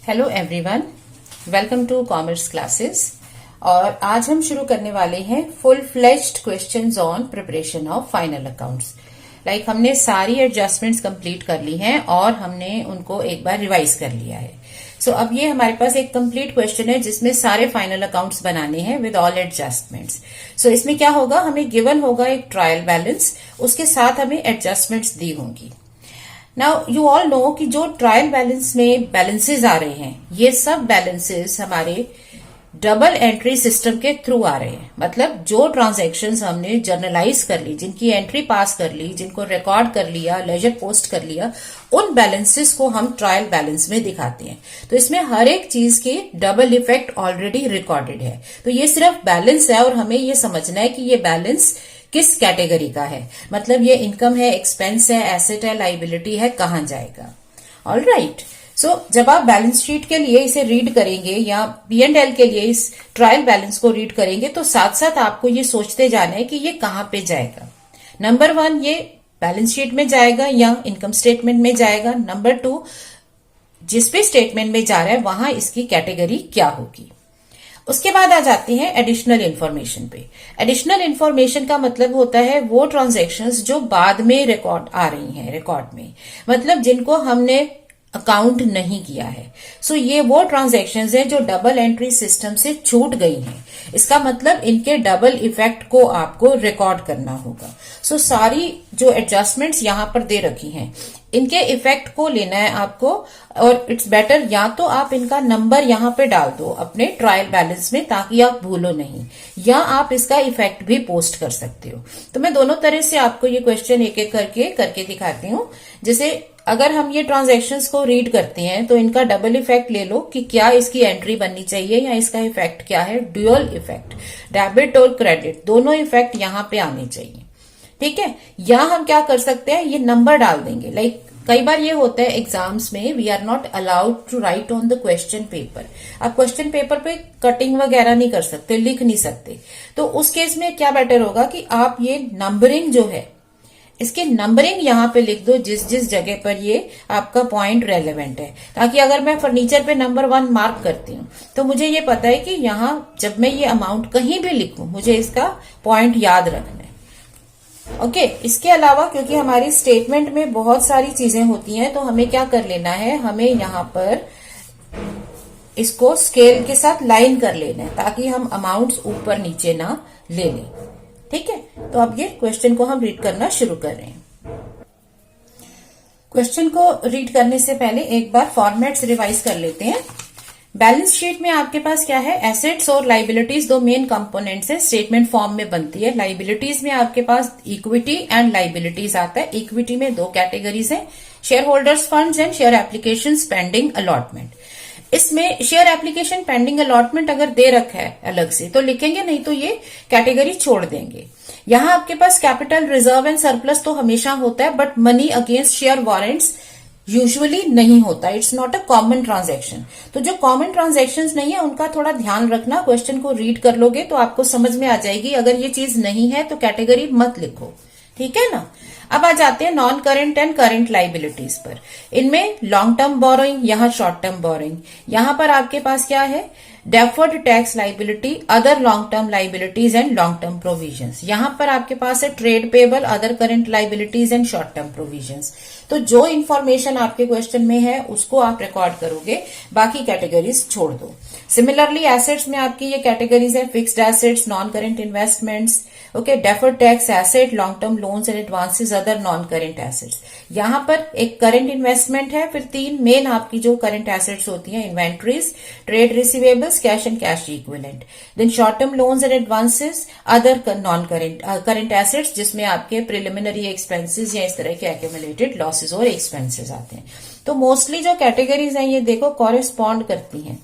Hello everyone, welcome to commerce classes. और आज हम शुरू करने वाले हैं full fledged questions on preparation of final accounts. हमने सारी एडजस्टमेंट्स कंप्लीट कर ली हैं और हमने उनको एक बार रिवाइज कर लिया है। अब ये हमारे पास एक कंप्लीट क्वेश्चन है जिसमें सारे फाइनल अकाउंट्स बनाने हैं विद ऑल एडजस्टमेंट्स। इसमें क्या होगा, हमें गिवन होगा एक ट्रायल बैलेंस, उसके साथ हमें एडजस्टमेंट्स दी होंगी। नाउ यू ऑल नो कि जो ट्रायल बैलेंस में बैलेंसेस आ रहे हैं, ये सब बैलेंसेस हमारे डबल एंट्री सिस्टम के थ्रू आ रहे हैं। मतलब जो ट्रांजैक्शंस हमने जर्नलाइज कर ली, जिनकी एंट्री पास कर ली, जिनको रिकॉर्ड कर लिया, लेजर पोस्ट कर लिया, उन बैलेंसेस को हम ट्रायल बैलेंस में दिखाते हैं। तो इसमें हर एक चीज की डबल इफेक्ट ऑलरेडी रिकॉर्डेड है। तो ये सिर्फ बैलेंस है और हमें ये समझना है कि ये बैलेंस किस कैटेगरी का है। मतलब ये इनकम है, एक्सपेंस है, एसेट है, लाइबिलिटी है, कहां जाएगा। All right. जब आप बैलेंस शीट के लिए इसे रीड करेंगे या P&L के लिए इस ट्रायल बैलेंस को रीड करेंगे तो साथ साथ आपको ये सोचते जाना है कि ये कहां पे जाएगा। नंबर 1, ये बैलेंस शीट में जाएगा या इनकम स्टेटमेंट में जाएगा। नंबर 2, जिस भी स्टेटमेंट में जा रहा है वहां इसकी कैटेगरी क्या होगी। उसके बाद आ जाते हैं एडिशनल इन्फॉर्मेशन पे। एडिशनल इन्फॉर्मेशन का मतलब होता है वो ट्रांजैक्शंस जो बाद में रिकॉर्ड आ रही हैं, रिकॉर्ड में, मतलब जिनको हमने अकाउंट नहीं किया है। ये वो ट्रांजैक्शंस हैं जो डबल एंट्री सिस्टम से छूट गई हैं। इसका मतलब इनके डबल इफेक्ट को आपको रिकॉर्ड करना होगा। सारी जो एडजस्टमेंट्स यहां पर दे रखी हैं, इनके इफेक्ट को लेना है आपको। और इट्स बेटर या तो आप इनका नंबर यहां पे डाल दो अपने ट्रायल बैलेंस में ताकि आप भूलो नहीं, या आप इसका इफेक्ट भी पोस्ट कर सकते हो। तो मैं दोनों तरह से आपको ये क्वेश्चन एक एक करके दिखाती हूँ। जैसे अगर हम ये ट्रांजैक्शंस को रीड करते हैं तो इनका डबल इफेक्ट ले लो कि क्या इसकी एंट्री बननी चाहिए या इसका इफेक्ट क्या है। ड्यूअल इफेक्ट, डेबिट और क्रेडिट दोनों इफेक्ट यहां पे आने चाहिए। ठीक है। या हम क्या कर सकते हैं, ये नंबर डाल देंगे। कई बार ये होता है एग्जाम्स में, we are not allowed to write on the question paper. आप क्वेश्चन पेपर पे कटिंग वगैरह नहीं कर सकते, लिख नहीं सकते। तो उस केस में क्या बेटर होगा कि आप ये नंबरिंग जो है, इसके नंबरिंग यहां पे लिख दो जिस जिस जगह पर ये आपका पॉइंट रेलेवेंट है, ताकि अगर मैं फर्नीचर पे नंबर 1 मार्क करती हूँ तो मुझे ये पता है कि यहां जब मैं ये अमाउंट कहीं भी लिखूं मुझे इसका पॉइंट याद रखना है। ओके। इसके अलावा क्योंकि हमारी स्टेटमेंट में बहुत सारी चीजें होती हैं तो हमें क्या कर लेना है, हमें यहां पर इसको स्केल के साथ लाइन कर लेना है ताकि हम अमाउंट्स ऊपर नीचे ना ले लें। ठीक है। तो अब ये क्वेश्चन को हम रीड करना शुरू कर रहे हैं। क्वेश्चन को रीड करने से पहले एक बार फॉर्मेट्स रिवाइज कर लेते हैं। बैलेंस शीट में आपके पास क्या है, एसेट्स और लाइबिलिटीज दो मेन कंपोनेंट्स है, स्टेटमेंट फॉर्म में बनती है। लाइबिलिटीज में आपके पास इक्विटी एंड लाइबिलिटीज आता है। इक्विटी में 2 कैटेगरीज है, share holders funds and share application pending allotment. इसमें शेयर एप्लीकेशन पेंडिंग अलॉटमेंट अगर दे रखा है अलग से तो लिखेंगे, नहीं तो ये कैटेगरी छोड़ देंगे। यहां आपके पास कैपिटल रिजर्व एंड सरप्लस तो हमेशा होता है, but money against share warrants usually नहीं होता। It's not a common transaction. तो जो कॉमन ट्रांजैक्शंस नहीं है उनका थोड़ा ध्यान रखना। क्वेश्चन को रीड कर लोगे तो आपको समझ में आ जाएगी। अगर ये चीज नहीं है तो कैटेगरी मत लिखो। ठीक है ना। अब आ जाते हैं non current and current liabilities पर। इनमें लॉन्ग टर्म बोरोइंग, यहाँ शॉर्ट टर्म बोरोइंग। यहां पर आपके पास क्या है, deferred tax liability, other long term liabilities and long term provisions. यहां पर आपके पास है trade payable, other current liabilities and short term provisions. तो जो इन्फॉर्मेशन आपके क्वेश्चन में है उसको आप रिकॉर्ड करोगे, बाकी कैटेगरीज छोड़ दो। सिमिलरली एसेट्स में आपकी ये कैटेगरीज है, fixed assets, non current investments, okay, deferred tax asset, long term loans and advances, other non current assets. यहां पर एक करंट इन्वेस्टमेंट है, फिर 3 मेन आपकी जो करंट एसेट्स होती हैं, inventories, trade receivables, cash and cash equivalent, then short term loans and advances, other non current assets जिसमें आपके प्रिलिमिनरी एक्सपेंसेस या इस तरह के एक्यूमुलेटेड लॉसेस और एक्सपेंसेस आते हैं। तो मोस्टली जो कैटेगरीज हैं ये देखो कॉरेस्पॉन्ड करती हैं।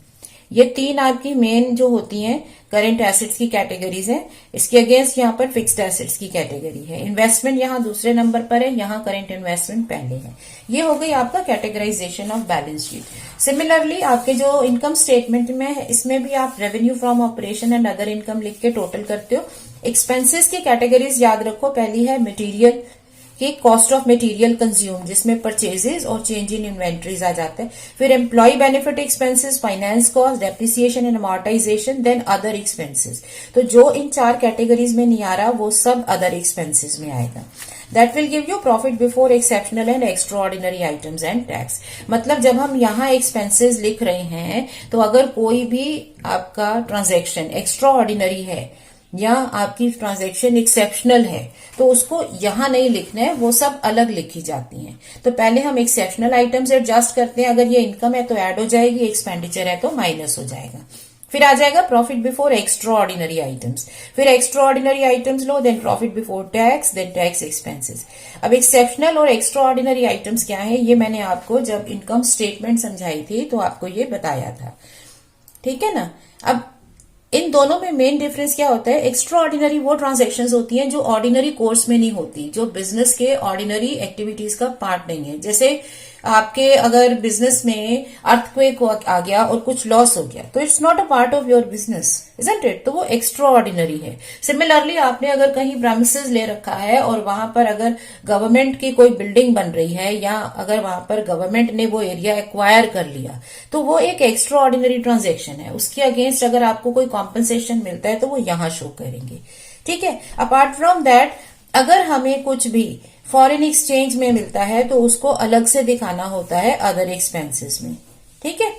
ये 3 आपकी मेन जो होती हैं करंट एसेट्स की कैटेगरीज है। इसके अगेंस्ट यहाँ पर फिक्स्ड एसेट्स की कैटेगरी है। इन्वेस्टमेंट यहाँ दूसरे नंबर पर है, यहाँ करंट इन्वेस्टमेंट पहले है। ये हो गई आपका categorization of balance sheet. Similarly आपके जो इनकम स्टेटमेंट में है इसमें भी आप revenue from operation and other income लिख के टोटल करते हो। एक्सपेंसेस की कैटेगरीज याद रखो, पहली है मटेरियल, कि कॉस्ट ऑफ मटेरियल कंज्यूम जिसमें परचेजेस और चेंज इन इन्वेंट्रीज आ जाता है, फिर employ benefit expenses, finance cost, depreciation and amortization, then other expenses. तो जो इन 4 कैटेगरीज में नहीं आ रहा वो सब अदर एक्सपेंसेस में आएगा। That will give you profit before exceptional and extraordinary items and tax. मतलब जब हम यहाँ एक्सपेंसेस लिख रहे हैं तो अगर कोई भी आपका ट्रांजेक्शन एक्स्ट्रा ऑर्डिनरी है या आपकी ट्रांजैक्शन एक्सेप्शनल है तो उसको यहां नहीं लिखना है, वो सब अलग लिखी जाती हैं। तो पहले हम एक्सेप्शनल आइटम्स एडजस्ट करते हैं, अगर ये इनकम है तो ऐड हो जाएगी, एक्सपेंडिचर है तो माइनस हो जाएगा। फिर आ जाएगा profit before extraordinary items, फिर एक्स्ट्रा ऑर्डिनरी आइटम्स लो, then profit before tax, then tax expenses. अब एक्सेप्शनल और एक्स्ट्रा ऑर्डिनरी आइटम्स क्या है, ये मैंने आपको जब इनकम स्टेटमेंट समझाई थी तो आपको ये बताया था, ठीक है ना। अब इन दोनों में मेन डिफरेंस क्या होता है, एक्स्ट्रा ऑर्डिनरी वो ट्रांजेक्शन्स होती हैं जो ऑर्डिनरी कोर्स में नहीं होती, जो बिजनेस के ऑर्डिनरी एक्टिविटीज का पार्ट नहीं है। जैसे आपके अगर बिजनेस में अर्थक्वेक आ गया और कुछ लॉस हो गया तो it's not a part of your business, isn't it, तो वो एक्स्ट्रा ऑर्डिनरी है। सिमिलरली आपने अगर कहीं प्रेमिसेस ले रखा है और वहां पर अगर गवर्नमेंट की कोई बिल्डिंग बन रही है या अगर वहां पर गवर्नमेंट ने वो एरिया एक्वायर कर लिया तो वो एक एक्स्ट्रा ऑर्डिनरी ट्रांजेक्शन है, उसके अगेंस्ट अगर आपको कोई कॉम्पनसेशन मिलता है तो वो यहां शो करेंगे, ठीक है। अपार्ट फ्रॉम दैट अगर हमें कुछ भी फॉरेन एक्सचेंज में मिलता है तो उसको अलग से दिखाना होता है अदर एक्सपेंसेस में, ठीक है।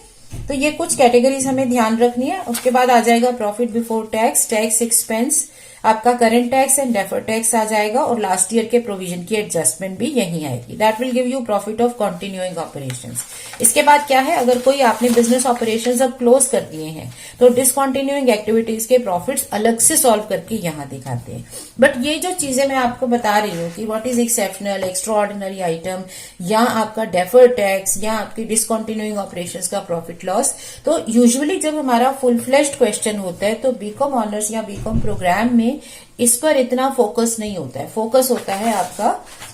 तो ये कुछ कैटेगरीज हमें ध्यान रखनी है। उसके बाद आ जाएगा profit before tax, tax expense, आपका current tax and deferred tax आ जाएगा और लास्ट ईयर के प्रोविजन की एडजस्टमेंट भी यहीं आएगी। That will give you profit of continuing operations. इसके बाद क्या है, अगर कोई आपने बिजनेस ऑपरेशंस अब क्लोज कर दिए हैं तो डिसकंटिन्यूइंग एक्टिविटीज के प्रॉफिट्स अलग से सॉल्व करके यहां दिखाते हैं। बट ये जो चीजें मैं आपको बता रही हूँ कि what is exceptional, extra ordinary item या आपका डेफर्ड टैक्स या आपकी डिसकंटिन्यूइंग ऑपरेशंस का प्रॉफिट लॉस, तो यूजुअली जब हमारा फुल फ्लेश्ड क्वेश्चन होता है तो बीकॉम ऑनर्स या बीकॉम प्रोग्राम में इस पर इतना फोकस नहीं होता है। फोकस होता है आपका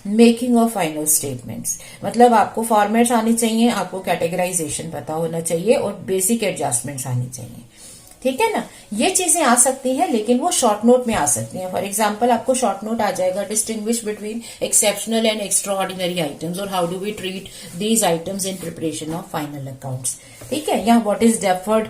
मेकिंग ऑफ फाइनल स्टेटमेंट्स, मतलब आपको फॉर्मेट्स आनी चाहिए, आपको कैटेगराइजेशन पता होना चाहिए और बेसिक एडजस्टमेंट्स आनी चाहिए, ठीक है ना। ये चीजें आ सकती हैं लेकिन वो शॉर्ट नोट में आ सकती हैं। फॉर एग्जांपल आपको शॉर्ट नोट आ जाएगा distinguish between exceptional and extraordinary items और how do we treat these items in preparation of final accounts, ठीक है। यहाँ what is deferred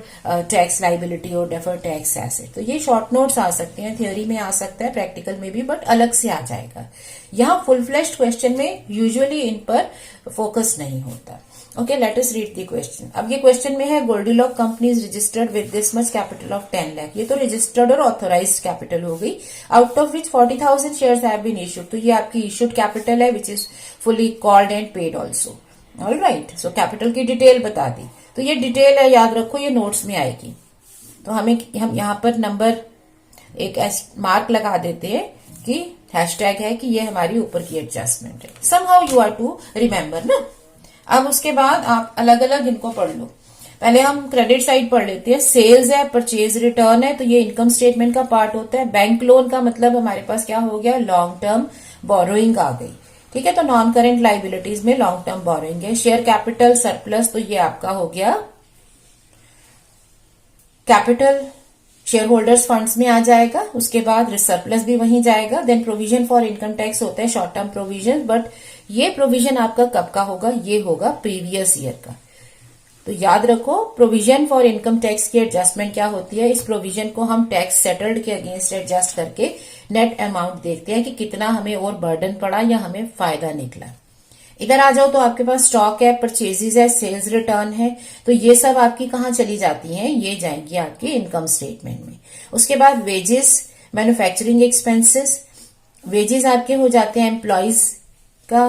tax liability और डेफर्ड टैक्स एसेट, तो ये शॉर्ट नोट्स आ सकते हैं, थ्योरी में आ सकता है, प्रैक्टिकल में भी, बट अलग से आ जाएगा। यहाँ फुल फ्लेश्ड क्वेश्चन में यूजुअली इन पर फोकस नहीं होता। Okay, let us read the question. अब ये क्वेश्चन में है Goldilock company is registered with this much capital of 10 lakh. ये तो रजिस्टर्ड और ऑथोराइज्ड कैपिटल हो गई, out of which 40,000 shares have been issued. तो ये आपकी इशूड कैपिटल है which is fully called and paid also. All right, so capital की डिटेल बता दी, तो ये डिटेल है, याद रखो, ये नोट्स में आएगी। तो हम यहाँ पर नंबर एक मार्क लगा देते हैं कि हैशटैग है कि ये हमारी ऊपर की एडजस्टमेंट है। Somehow you are to remember ना। अब उसके बाद आप अलग अलग इनको पढ़ लो। पहले हम क्रेडिट साइड पढ़ लेते हैं। सेल्स है, परचेज रिटर्न है, तो ये इनकम स्टेटमेंट का पार्ट होता है। बैंक लोन का मतलब हमारे पास क्या हो गया, लॉन्ग टर्म बोरोइंग आ गई, ठीक है। तो नॉन करेंट लाइबिलिटीज में लॉन्ग टर्म बोरोइंग है। शेयर कैपिटल सरप्लस, तो ये आपका हो गया कैपिटल शेयर होल्डर्स फंड्स में आ जाएगा। उसके बाद सरप्लस भी वहीं जाएगा। Then provision for income tax होता है शॉर्ट टर्म प्रोविजन, बट ये प्रोविजन आपका कब का होगा, ये होगा प्रीवियस ईयर का। तो याद रखो प्रोविजन फॉर इनकम टैक्स की एडजस्टमेंट क्या होती है, इस प्रोविजन को हम टैक्स सेटल्ड के अगेंस्ट एडजस्ट करके नेट अमाउंट देखते हैं कि कितना हमें और बर्डन पड़ा या हमें फायदा निकला। इधर आ जाओ तो आपके पास स्टॉक है, परचेजेज है, सेल्स रिटर्न है, तो ये सब आपकी कहाँ चली जाती हैं, ये जाएंगी आपकी इनकम स्टेटमेंट में। उसके बाद वेजेस, मैन्युफैक्चरिंग एक्सपेंसेस, वेजेस आपके हो जाते हैं एम्प्लॉयज का।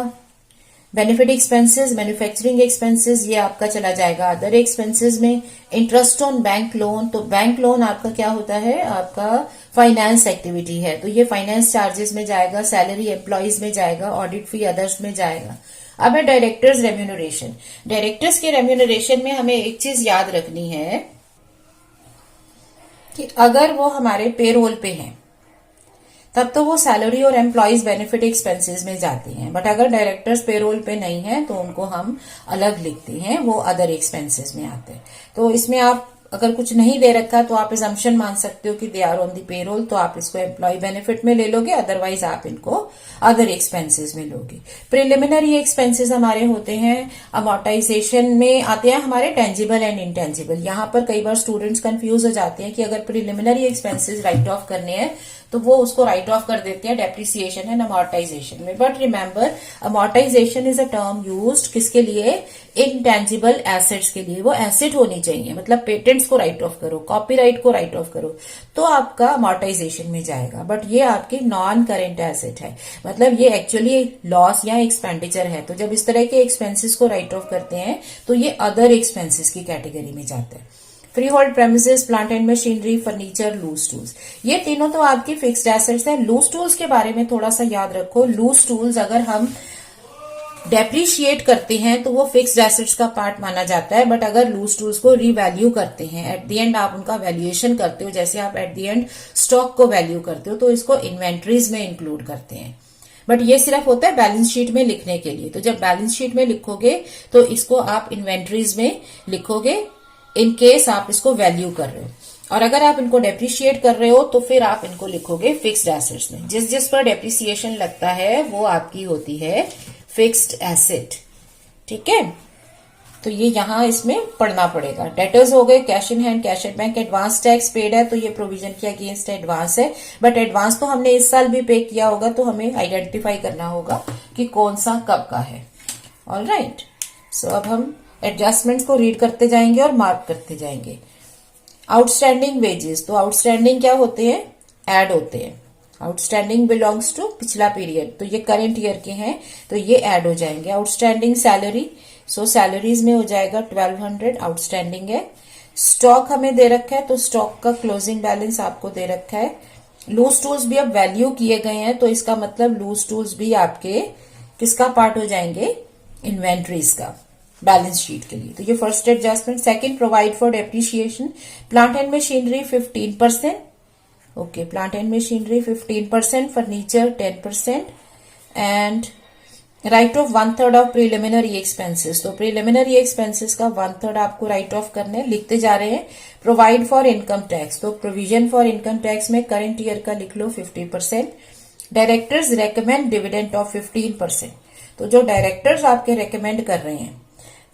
बेनिफिट एक्सपेंसेस, मैन्युफैक्चरिंग एक्सपेंसेस, ये आपका चला जाएगा अदर एक्सपेंसेस में। इंटरेस्ट ऑन बैंक लोन, तो बैंक लोन आपका क्या होता है, आपका फाइनेंस एक्टिविटी है, तो ये फाइनेंस चार्जेस में जाएगा। सैलरी एम्प्लॉयज में जाएगा, ऑडिट फी अदर्स में जाएगा। अब है डायरेक्टर्स रेम्यूनरेशन। डायरेक्टर्स के रेम्यूनरेशन में हमें एक चीज याद रखनी है कि अगर वो हमारे पेरोल पे हैं तब तो वो सैलरी और एम्प्लॉयज बेनिफिट एक्सपेंसेस में जाती हैं, बट अगर डायरेक्टर्स पेरोल पे नहीं है तो उनको हम अलग लिखते हैं, वो अदर एक्सपेंसेस में आते हैं। तो इसमें आप अगर कुछ नहीं दे रखा तो आप assumption मान सकते हो कि they are on the payroll, तो आप इसको एम्प्लॉय बेनिफिट में ले लोगे, अदरवाइज आप इनको अदर एक्सपेंसेस में लोगे। प्रिलिमिनरी एक्सपेंसेस हमारे होते हैं, अमोर्टाइजेशन में आते हैं हमारे टेंजिबल एंड इंटेंजिबल। यहाँ पर कई बार स्टूडेंट्स कंफ्यूज हो जाते हैं कि अगर प्रिलिमिनरी एक्सपेंसेस राइट ऑफ करने हैं तो वो उसको राइट ऑफ कर देते हैं डेप्रिसिएशन एंड अमोर्टाइजेशन में। But remember, amortisation is a term used किसके लिए? इनटेंजिबल एसेट्स के लिए। वो एसेट होनी चाहिए, मतलब पेटेंट्स को राइट ऑफ करो, कॉपीराइट को राइट ऑफ करो तो आपका अमोर्टाइजेशन में जाएगा। बट ये आपकी नॉन करेंट एसेट है, मतलब ये एक्चुअली लॉस या एक्सपेंडिचर है। तो जब इस तरह के एक्सपेंसेस को राइट ऑफ करते हैं तो ये अदर एक्सपेंसेस की कैटेगरी में जाते हैं। Free hold premises, plant and machinery, furniture, loose tools, ये तीनों तो आपकी फिक्स्ड एसेट्स हैं। लूज टूल्स के बारे में थोड़ा सा याद रखो। लूज टूल्स अगर हम डेप्रिशिएट करते हैं तो वो फिक्स्ड एसेट्स का पार्ट माना जाता है, बट अगर लूज टूल्स को रीवैल्यू करते हैं, एट द एंड आप उनका वैल्यूएशन करते हो, जैसे आप एट द एंड स्टॉक को वैल्यू करते हो, तो इसको इन्वेंट्रीज में इंक्लूड करते हैं। बट ये सिर्फ होता है बैलेंस शीट में लिखने के लिए। तो जब बैलेंस शीट में लिखोगे तो इसको आप इन्वेंट्रीज में लिखोगे इन केस आप इसको वैल्यू कर रहे हो, और अगर आप इनको डेप्रिशिएट कर रहे हो तो फिर आप इनको लिखोगे फिक्स्ड एसेट्स में। जिस जिस पर डेप्रिसिएशन लगता है वो आपकी होती है फिक्स्ड एसेट। ठीक है, तो ये यहां इसमें पढ़ना पड़ेगा। डेटर्स हो गए, cash in hand, cash at bank. Advance tax paid है तो ये प्रोविजन के अगेंस्ट एडवांस है, बट एडवांस तो हमने इस साल भी पे किया होगा, तो हमें आइडेंटिफाई करना होगा कि कौन सा कब का है। ऑलराइट, सो अब हम एडजस्टमेंट्स को रीड करते जाएंगे और मार्क करते जाएंगे। आउटस्टैंडिंग वेजेस, तो आउटस्टैंडिंग क्या होते हैं? ऐड होते हैं। आउटस्टैंडिंग बिलोंग्स टू पिछला पीरियड, तो ये करंट ईयर के हैं तो ये ऐड हो जाएंगे। आउटस्टैंडिंग सैलरी, सो सैलरीज में हो जाएगा 1200 आउटस्टैंडिंग है। स्टॉक हमें दे रखा है तो स्टॉक का क्लोजिंग बैलेंस आपको दे रखा है। लूज टूल्स भी अब वैल्यू किए गए हैं तो इसका मतलब लूज टूल्स भी आपके किसका पार्ट हो जाएंगे? इन्वेंट्रीज का, बैलेंस शीट के लिए। तो ये first adjustment. Second, provide for depreciation, plant and machinery 15%, okay, plant and machinery 15%, furniture 10%, and right of 1/3 of preliminary expenses. तो प्रिलिमिनरी एक्सपेंसेस का 1/3 आपको राइट ऑफ करने, लिखते जा रहे हैं। प्रोवाइड फॉर इनकम टैक्स, तो प्रोविजन फॉर इनकम टैक्स में करंट ईयर का लिख लो 50%। डायरेक्टर्स रेकमेंड डिविडेंड ऑफ 15%, तो जो डायरेक्टर्स आपके रेकमेंड कर रहे हैं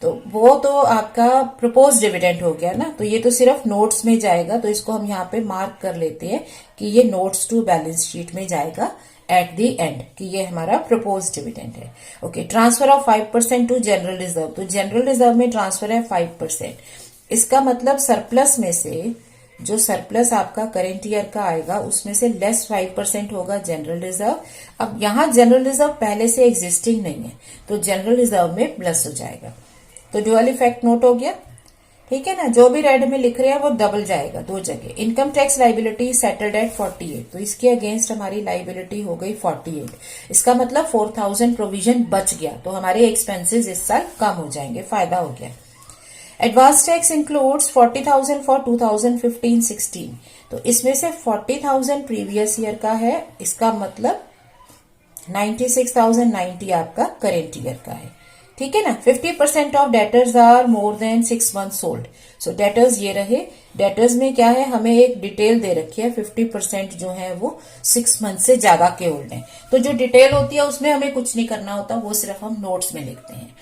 तो वो तो आपका प्रपोज डिविडेंड हो गया ना, तो ये तो सिर्फ नोट्स में जाएगा, तो इसको हम यहाँ पे मार्क कर लेते हैं कि ये नोट्स टू बैलेंस शीट में जाएगा एट द एंड, कि ये हमारा प्रपोज डिविडेंड है। Okay, transfer of 5% to general reserve, तो जनरल रिजर्व में ट्रांसफर है 5%। इसका मतलब सरप्लस में से जो सरप्लस आपका करेंट ईयर का आएगा उसमें से लेस 5% होगा जनरल रिजर्व। अब यहाँ जनरल रिजर्व पहले से एग्जिस्टिंग नहीं है तो जनरल रिजर्व में प्लस हो जाएगा। तो ड्यूअल इफेक्ट नोट हो गया, ठीक है ना। जो भी रेड में लिख रहे हैं वो डबल जाएगा दो जगह। Income tax liability settled at 48, तो इसके अगेंस्ट हमारी लाइबिलिटी हो गई 48। इसका मतलब 4000 प्रोविजन बच गया, तो हमारे एक्सपेंसेस इस साल कम हो जाएंगे, फायदा हो गया। एडवांस टैक्स इंक्लूड्स 40,000 फॉर 2015-16, तो इसमें से 40,000 प्रीवियस ईयर का है, इसका मतलब 96,090 आपका करेंट ईयर का है, ठीक है ना। 50% of debtors are more than 6 months old, so debtors ये रहे। डेटर्स में क्या है, हमें एक डिटेल दे रखी है, 50% जो है वो 6 months से ज्यादा के ओल्ड है। तो जो डिटेल होती है उसमें हमें कुछ नहीं करना होता, वो सिर्फ हम नोट्स में लिखते हैं।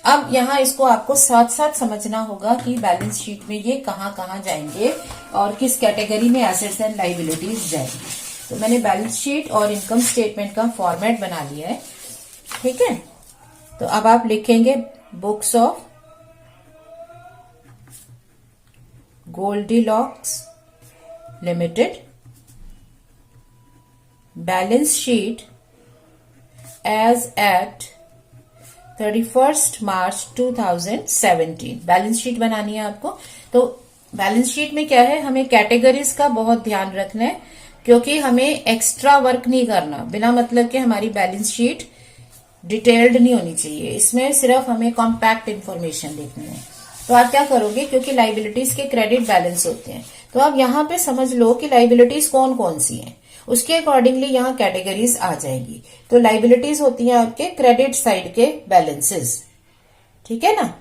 अब यहाँ इसको आपको साथ साथ समझना होगा कि बैलेंस शीट में ये कहाँ कहाँ जाएंगे और किस कैटेगरी में एसेट्स एंड लाइबिलिटीज जाएंगी। तो मैंने बैलेंस शीट और इनकम स्टेटमेंट का फॉर्मेट बना लिया है, ठीक है। तो अब आप लिखेंगे books of Goldilocks limited, balance sheet as at 31 March 2017। Balance sheet बनानी है आपको। तो बैलेंस शीट में क्या है, हमें कैटेगरीज का बहुत ध्यान रखना है, क्योंकि हमें एक्स्ट्रा वर्क नहीं करना। बिना मतलब के हमारी बैलेंस शीट डिटेल्ड नहीं होनी चाहिए, इसमें सिर्फ हमें कॉम्पैक्ट इंफॉर्मेशन लिखनी है। तो आप क्या करोगे, क्योंकि लाइबिलिटीज के क्रेडिट बैलेंस होते हैं, तो आप यहां पे समझ लो कि लाइबिलिटीज कौन कौन सी हैं, उसके अकॉर्डिंगली यहाँ कैटेगरीज आ जाएंगी। तो लाइबिलिटीज होती हैं आपके क्रेडिट साइड के बैलेंसेस, ठीक है ना।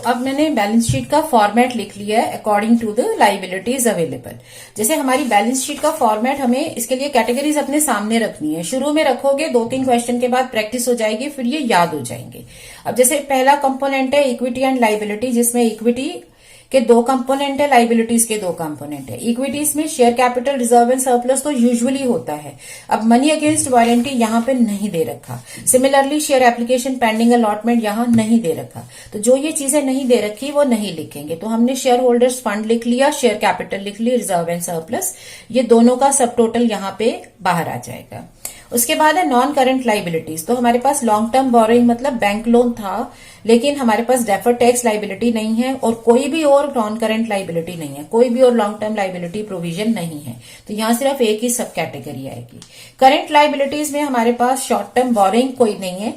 अब मैंने बैलेंस शीट का फॉर्मेट लिख लिया है according to the liabilities available. जैसे हमारी बैलेंस शीट का फॉर्मेट, हमें इसके लिए कैटेगरीज अपने सामने रखनी है। शुरू में रखोगे, 2-3 क्वेश्चन के बाद प्रैक्टिस हो जाएगी, फिर ये याद हो जाएंगे। अब जैसे पहला कंपोनेंट है इक्विटी एंड लाइबिलिटी, जिसमें इक्विटी के 2 कंपोनेंट है, लाइबिलिटीज के 2 कंपोनेंट है। इक्विटीज में share capital, reserve and surplus तो यूजुअली होता है। अब मनी अगेंस्ट वारंटी यहां पे नहीं दे रखा। Similarly share application pending allotment यहां नहीं दे रखा। तो जो ये चीजें नहीं दे रखी वो नहीं लिखेंगे। तो हमने शेयर होल्डर्स फंड लिख लिया, शेयर कैपिटल लिख लिया, रिजर्व एंड सरप्लस, ये दोनों का सब टोटल यहां पे बाहर आ जाएगा। उसके बाद है नॉन करंट लाइबिलिटीज। तो हमारे पास लॉन्ग टर्म बोरोइंग मतलब बैंक लोन था, लेकिन हमारे पास डेफर्ड टैक्स लाइबिलिटी नहीं है और कोई भी और नॉन करंट लाइबिलिटी नहीं है, कोई भी और लॉन्ग टर्म लाइबिलिटी प्रोविजन नहीं है। तो यहां सिर्फ एक ही सब कैटेगरी आएगी। करंट लाइबिलिटीज में हमारे पास शॉर्ट टर्म बोरोइंग कोई नहीं है,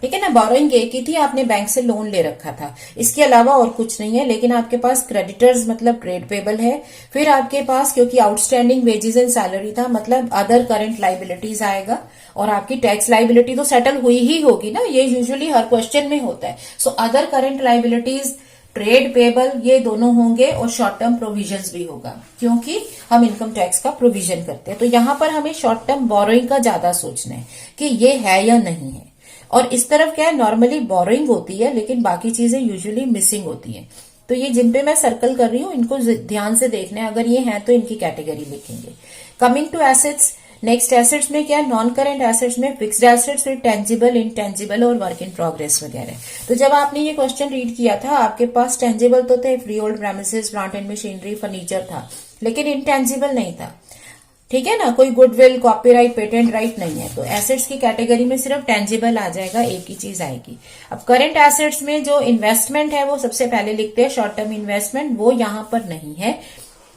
ठीक है ना। बोरोइंग एक ही थी, आपने बैंक से लोन ले रखा था, इसके अलावा और कुछ नहीं है। लेकिन आपके पास क्रेडिटर्स मतलब ट्रेड पेबल है। फिर आपके पास क्योंकि आउटस्टैंडिंग वेजेस एंड सैलरी था, मतलब अदर करंट लाइबिलिटीज आएगा। और आपकी टैक्स लाइबिलिटी तो सेटल हुई ही होगी ना, ये यूजुअली हर क्वेश्चन में होता है। So other current liabilities, trade payable, ये दोनों होंगे और शॉर्ट टर्म प्रोविजंस भी होगा, क्योंकि हम इनकम टैक्स का प्रोविजन करते हैं। तो यहां पर हमें शॉर्ट टर्म बोरोइंग का ज्यादा सोचना है कि ये है या नहीं है। और इस तरफ क्या है, नॉर्मली बोरोइंग होती है, लेकिन बाकी चीजें यूजुअली मिसिंग होती हैं। तो ये जिन पे मैं सर्कल कर रही हूं, इनको ध्यान से देखना है। अगर ये हैं तो इनकी कैटेगरी लिखेंगे। Coming to assets, next assets में क्या है, नॉन करंट एसेट्स में फिक्स्ड एसेट्स, फिर टेंजिबल, इनटेंजिबल और वर्क इन प्रोग्रेस वगैरह। तो जब आपने ये क्वेश्चन रीड किया था, आपके पास टेंजिबल तो थे, free hold premises, plant and machinery, furniture था, लेकिन इनटेंजिबल नहीं था, ठीक है ना। कोई गुडविल, कॉपीराइट, पेटेंट राइट नहीं है। तो एसेट्स की कैटेगरी में सिर्फ टेंजिबल आ जाएगा, एक ही चीज आएगी। अब करंट एसेट्स में जो इन्वेस्टमेंट है वो सबसे पहले लिखते हैं, शॉर्ट टर्म इन्वेस्टमेंट, वो यहां पर नहीं है।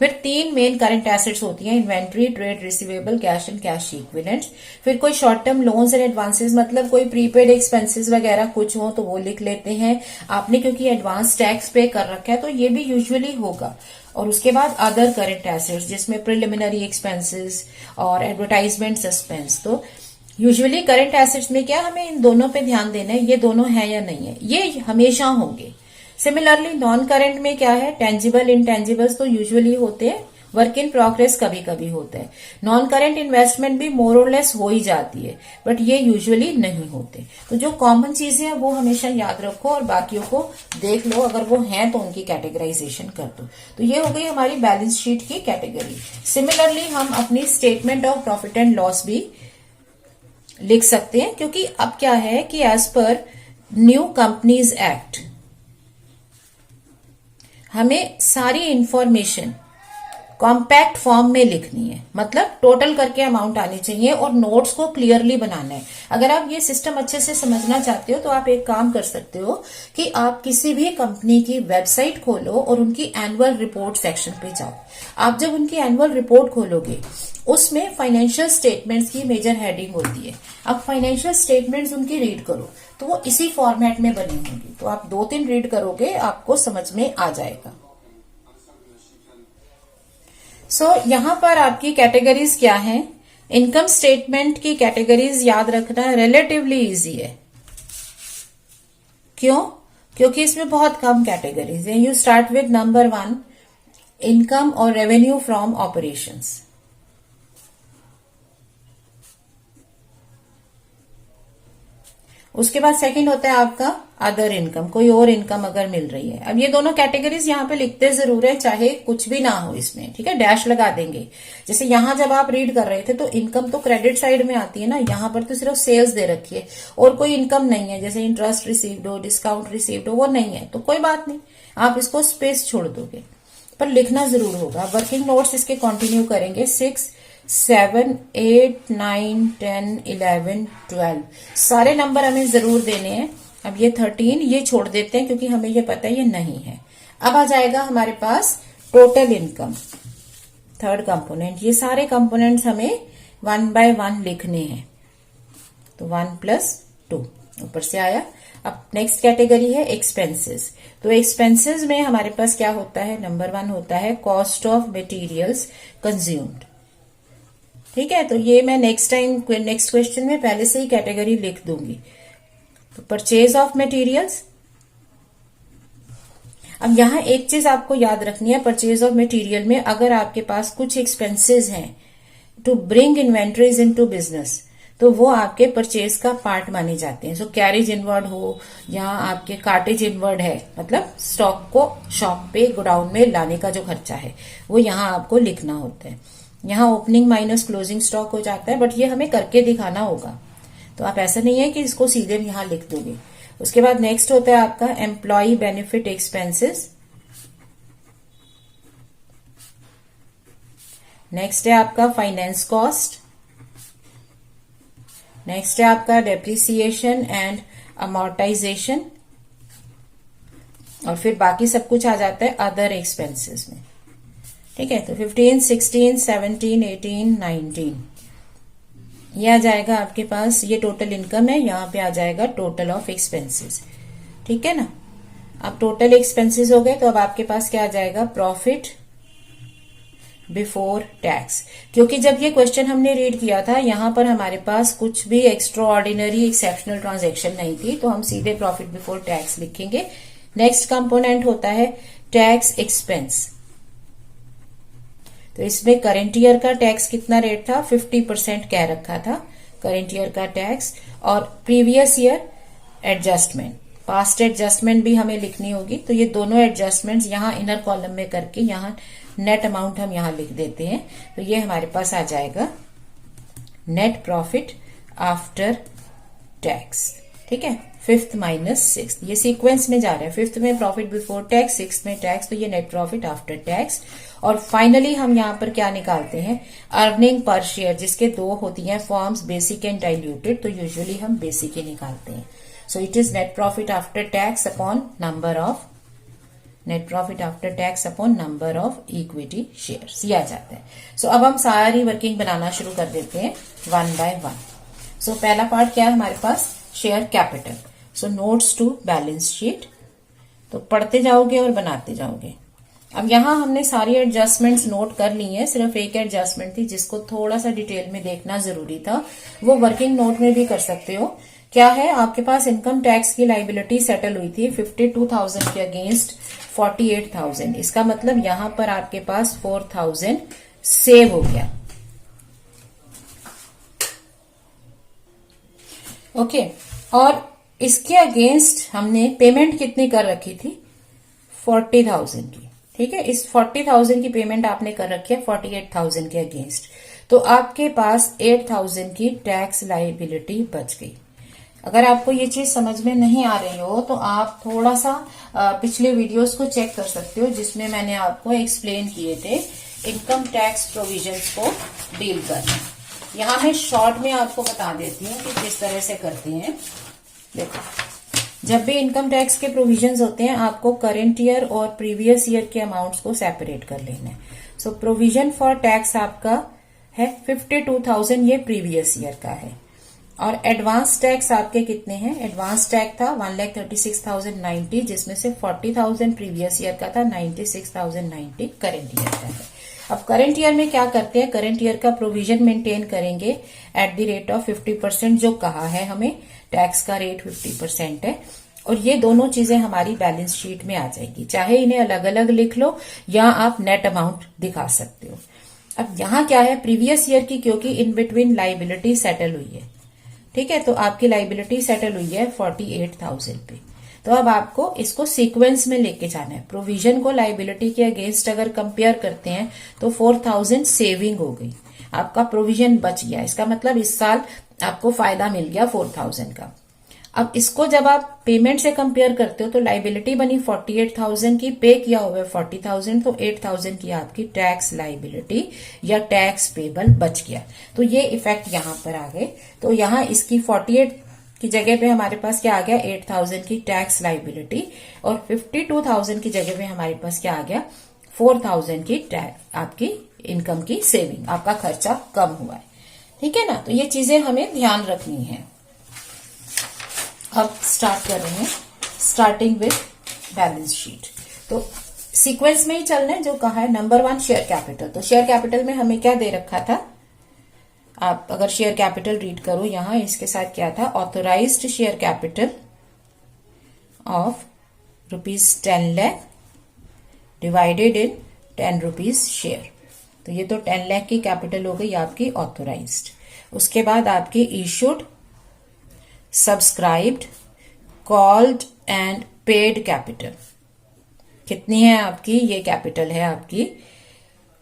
फिर 3 मेन करंट एसेट्स होती हैं, inventory, trade receivable, cash and cash equivalents. फिर कोई short term loans and advances, मतलब कोई प्रीपेड एक्सपेंसेस वगैरह कुछ हो तो वो लिख लेते हैं। आपने क्योंकि एडवांस टैक्स पे कर रखा है तो ये भी यूजुअली होगा। और उसके बाद अदर करंट एसेट्स, जिसमें प्रिलिमिनरी एक्सपेंसेस और एडवर्टाइजमेंट सस्पेंस। तो यूजुअली करंट एसेट्स में क्या, हमें इन दोनों पे ध्यान देना है, ये दोनों है या नहीं है, ये हमेशा होंगे। सिमिलरली नॉन करंट में क्या है, टेंजिबल, इनटेंजिबल्स तो यूजुअली होते हैं, वर्क इन प्रोग्रेस कभी कभी होता है। नॉन करंट इन्वेस्टमेंट भी मोर और लेस हो ही जाती है, बट ये यूजुअली नहीं होते। तो जो कॉमन चीजें हैं वो हमेशा याद रखो और बाकियों को देख लो, अगर वो हैं तो उनकी कैटेगराइजेशन कर दो। तो ये हो गई हमारी बैलेंस शीट की कैटेगरी। सिमिलरली हम अपनी statement of profit and loss भी लिख सकते हैं, क्योंकि अब क्या है कि as per new companies act हमें सारी इंफॉर्मेशन कॉम्पैक्ट फॉर्म में लिखनी है, मतलब टोटल करके अमाउंट आनी चाहिए और नोट्स को क्लियरली बनाना है। अगर आप ये सिस्टम अच्छे से समझना चाहते हो तो आप एक काम कर सकते हो कि आप किसी भी कंपनी की वेबसाइट खोलो और उनकी एनुअल रिपोर्ट सेक्शन पे जाओ। आप जब उनकी एनुअल रिपोर्ट खोलोगे, उसमें फाइनेंशियल स्टेटमेंट्स की मेजर हेडिंग होती है। अब फाइनेंशियल स्टेटमेंट्स उनकी रीड करो तो वो इसी फॉर्मेट में बनी होंगी। तो आप 2-3 रीड करोगे, आपको समझ में आ जाएगा। यहां पर आपकी कैटेगरीज क्या हैं? इनकम स्टेटमेंट की कैटेगरीज याद रखना रिलेटिवली इजी है। क्यों? क्योंकि इसमें बहुत कम कैटेगरीज हैं। You start with number 1, income और रेवेन्यू फ्रॉम ऑपरेशंस। उसके बाद सेकंड होता है आपका अदर इनकम, कोई और इनकम अगर मिल रही है। अब ये दोनों कैटेगरीज यहाँ पे लिखते जरूर है, चाहे कुछ भी ना हो इसमें, ठीक है, डैश लगा देंगे। जैसे यहाँ जब आप रीड कर रहे थे तो इनकम तो क्रेडिट साइड में आती है ना, यहाँ पर तो सिर्फ सेल्स दे रखी है और कोई इनकम नहीं है, जैसे इंटरेस्ट रिसीव्ड हो, डिस्काउंट रिसीव्ड हो, वो नहीं है, तो कोई बात नहीं, आप इसको स्पेस छोड़ दोगे, पर लिखना जरूर होगा। वर्किंग नोट्स इसके कंटिन्यू करेंगे। 6, 7, 8, 9, 10, 11, 12 सारे नंबर हमें जरूर देने हैं। अब ये 13 ये छोड़ देते हैं क्योंकि हमें ये पता है ये नहीं है। अब आ जाएगा हमारे पास टोटल इनकम, थर्ड कंपोनेंट। ये सारे कंपोनेंट्स हमें 1 by 1 लिखने हैं। तो 1 + 2 ऊपर से आया। अब नेक्स्ट कैटेगरी है एक्सपेंसेस। तो एक्सपेंसेस में हमारे पास क्या होता है? नंबर 1 होता है कॉस्ट ऑफ मटेरियल्स कंज्यूम्ड, ठीक है। तो ये मैं नेक्स्ट क्वेश्चन में पहले से ही कैटेगरी लिख दूंगी। तो परचेज ऑफ मटेरियल्स, अब यहाँ एक चीज आपको याद रखनी है, परचेज ऑफ मटेरियल में अगर आपके पास कुछ एक्सपेंसेस हैं to bring inventories into business, तो वो आपके परचेज का पार्ट माने जाते हैं। सो कैरेज इनवर्ड हो या आपके कार्टेज इनवर्ड है, मतलब स्टॉक को शॉप पे गोडाउन में लाने का जो खर्चा है वो यहाँ आपको लिखना होता है। यहाँ ओपनिंग माइनस क्लोजिंग स्टॉक हो जाता है, बट ये हमें करके दिखाना होगा, तो आप ऐसा नहीं है कि इसको सीधे यहाँ लिख दोगे। उसके बाद नेक्स्ट होता है आपका एम्प्लॉय बेनिफिट एक्सपेंसेस, नेक्स्ट है आपका फाइनेंस कॉस्ट, नेक्स्ट है आपका डेप्रिसिएशन एंड अमोर्टाइजेशन, और फिर बाकी सब कुछ आ जाता है अदर एक्सपेंसेस में। ठीक है, तो 15, 16, 17, 18, 19 ये आ जाएगा आपके पास। ये टोटल इनकम है, यहाँ पे आ जाएगा टोटल ऑफ एक्सपेंसेस। ठीक है ना। अब टोटल एक्सपेंसेस हो गए, तो अब आपके पास क्या आ जाएगा, प्रॉफिट बिफोर टैक्स। क्योंकि जब ये क्वेश्चन हमने रीड किया था, यहां पर हमारे पास कुछ भी एक्स्ट्रा ऑर्डिनरी एक्सेप्शनल ट्रांजैक्शन नहीं थी, तो हम सीधे प्रॉफिट बिफोर टैक्स लिखेंगे। नेक्स्ट कंपोनेंट होता है टैक्स एक्सपेंस। तो इसमें करंट ईयर का टैक्स कितना रेट था, 50% कह रखा था करंट ईयर का टैक्स, और previous year adjustment, past adjustment भी हमें लिखनी होगी। तो ये दोनों एडजस्टमेंट्स यहाँ इनर कॉलम में करके यहाँ नेट अमाउंट हम यहाँ लिख देते हैं। तो ये हमारे पास आ जाएगा नेट प्रॉफिट आफ्टर टैक्स। ठीक है, फिफ्थ माइनस सिक्स, ये सीक्वेंस में जा रहा है। फिफ्थ में प्रॉफिट बिफोर टैक्स, सिक्स में टैक्स, तो ये नेट प्रॉफिट आफ्टर टैक्स। और फाइनली हम यहाँ पर क्या निकालते हैं, अर्निंग पर शेयर, जिसके दो होती हैं फॉर्म्स, बेसिक एंड डाइल्यूटेड। तो यूजुअली हम बेसिक ही निकालते हैं। So it is net profit after tax upon number of, net profit after tax upon number of equity shares, ये आ जाता है। सो अब हम सारी वर्किंग बनाना शुरू कर देते हैं वन बाय वन। सो पहला पार्ट क्या है हमारे पास, share capital. So notes to balance sheet, तो पढ़ते जाओगे और बनाते जाओगे। अब यहाँ हमने सारी एडजस्टमेंट्स नोट कर ली हैं, सिर्फ एक एडजस्टमेंट थी जिसको थोड़ा सा डिटेल में देखना जरूरी था, वो वर्किंग नोट में भी कर सकते हो। क्या है, आपके पास इनकम टैक्स की लाइबिलिटी सेटल हुई थी 52,000 के अगेंस्ट 48,000। इसका मतलब यहां पर आपके पास 4,000 सेव हो गया। ओके, और इसके अगेंस्ट हमने पेमेंट कितनी कर रखी थी, 40,000 की। ठीक है, इस 40,000 की पेमेंट आपने कर रखी है 48,000 के अगेंस्ट, तो आपके पास 8,000 की टैक्स लाइबिलिटी बच गई। अगर आपको ये चीज समझ में नहीं आ रही हो तो आप थोड़ा सा पिछले वीडियोस को चेक कर सकते हो, जिसमें मैंने आपको एक्सप्लेन किए थे इनकम टैक्स प्रोविजंस को डील करना। यहाँ मैं शॉर्ट में आपको बता देती हूँ कि किस तरह से करते हैं। देखो, जब भी इनकम टैक्स के प्रोविजंस होते हैं, आपको करंट ईयर और प्रीवियस ईयर के अमाउंट्स को सेपरेट कर लेना है। सो प्रोविजन फॉर टैक्स आपका है 52,000, ये प्रीवियस ईयर का है। और एडवांस टैक्स आपके कितने हैं, एडवांस टैक्स था 1,36,090, जिसमें से 40,000 प्रीवियस ईयर का था, 96,090 करंट ईयर का है। अब करंट ईयर में क्या करते हैं, करंट ईयर का प्रोविजन मेंटेन करेंगे एट द रेट ऑफ 50%, जो कहा है हमें, टैक्स का रेट 50% है। और ये दोनों चीजें हमारी बैलेंस शीट में आ जाएगी, चाहे इन्हें अलग अलग लिख लो या आप नेट अमाउंट दिखा सकते हो। अब यहाँ क्या है, प्रीवियस ईयर की, क्योंकि इन बिटवीन लाइबिलिटी सेटल हुई है। ठीक है, तो आपकी लाइबिलिटी सेटल हुई है 48,000 पे। तो अब आपको इसको सीक्वेंस में लेके जाना है। प्रोविजन को लाइबिलिटी के अगेंस्ट अगर कंपेयर करते हैं तो 4,000 सेविंग हो गई, आपका प्रोविजन बच गया। इसका मतलब इस साल आपको फायदा मिल गया 4,000 का। अब इसको जब आप पेमेंट से कंपेयर करते हो तो लाइबिलिटी बनी 48,000 की, पे किया हुआ है 40,000, तो 8,000 की आपकी टैक्स लाइबिलिटी या टैक्स पेबल बच गया। तो ये इफेक्ट यहां पर आ गए। तो यहां इसकी 48 की जगह पे हमारे पास क्या आ गया, 8,000 की टैक्स लाइबिलिटी, और 52,000 की जगह पे हमारे पास क्या आ गया, 4,000 की आपकी इनकम की सेविंग, आपका खर्चा कम हुआ है। ठीक है ना, तो ये चीजें हमें ध्यान रखनी है। अब स्टार्ट कर रहे हैं, स्टार्टिंग विथ बैलेंस शीट। तो सीक्वेंस में ही चलना है, जो कहा है नंबर 1 शेयर कैपिटल। तो शेयर कैपिटल में हमें क्या दे रखा था, आप अगर शेयर कैपिटल रीड करो यहां, इसके साथ क्या था, authorised share capital of ₹10 lakh divided in 10 rupees share. तो ये तो 10 लाख की कैपिटल हो गई आपकी ऑथोराइज्ड। उसके बाद आपकी issued, subscribed, called and paid capital कितनी है आपकी? ये कैपिटल है आपकी